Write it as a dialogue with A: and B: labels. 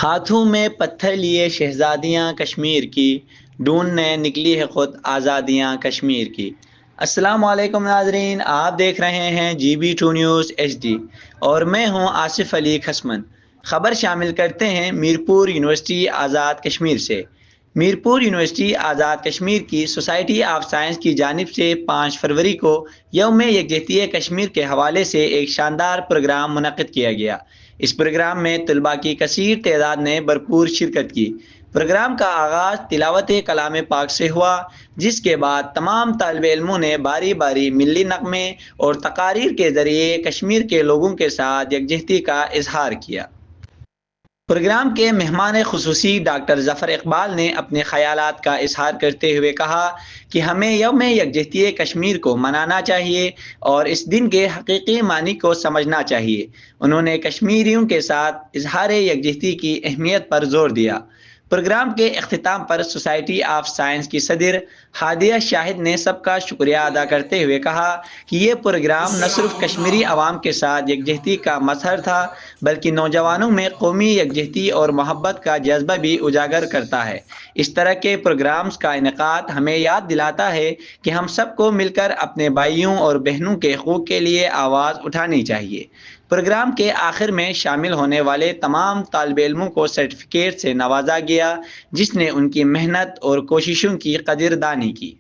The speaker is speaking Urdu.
A: ہاتھوں میں پتھر لیے شہزادیاں کشمیر کی، ڈھونڈنے نکلی ہے خود آزادیاں کشمیر کی۔ السلام علیکم ناظرین، آپ دیکھ رہے ہیں GB2 نیوز HD اور میں ہوں آصف علی کھسمن۔ خبر شامل کرتے ہیں میرپور یونیورسٹی آزاد کشمیر سے۔ میرپور یونیورسٹی آزاد کشمیر کی سوسائٹی آف سائنس کی جانب سے 5 فروری کو یوم یکجہتی کشمیر کے حوالے سے ایک شاندار پروگرام منعقد کیا گیا۔ اس پروگرام میں طلباء کی کثیر تعداد نے بھرپور شرکت کی۔ پروگرام کا آغاز تلاوت کلام پاک سے ہوا، جس کے بعد تمام طالب علموں نے باری باری ملی نغمے اور تقاریر کے ذریعے کشمیر کے لوگوں کے ساتھ یکجہتی کا اظہار کیا۔ پروگرام کے مہمان خصوصی ڈاکٹر ظفر اقبال نے اپنے خیالات کا اظہار کرتے ہوئے کہا کہ ہمیں یوم یکجہتی کشمیر کو منانا چاہیے اور اس دن کے حقیقی معنی کو سمجھنا چاہیے۔ انہوں نے کشمیریوں کے ساتھ اظہار یکجہتی کی اہمیت پر زور دیا۔ پروگرام کے اختتام پر سوسائٹی آف سائنس کی صدر ہادیہ شاہد نے سب کا شکریہ ادا کرتے ہوئے کہا کہ یہ پروگرام نہ صرف کشمیری عوام کے ساتھ یکجہتی کا مظہر تھا، بلکہ نوجوانوں میں قومی یکجہتی اور محبت کا جذبہ بھی اجاگر کرتا ہے۔ اس طرح کے پروگرامز کا انعقاد ہمیں یاد دلاتا ہے کہ ہم سب کو مل کر اپنے بھائیوں اور بہنوں کے حقوق کے لیے آواز اٹھانی چاہیے۔ پروگرام کے آخر میں شامل ہونے والے تمام طالب علموں کو سرٹیفکیٹ سے نوازا گیا، جس نے ان کی محنت اور کوششوں کی قدردانی کی۔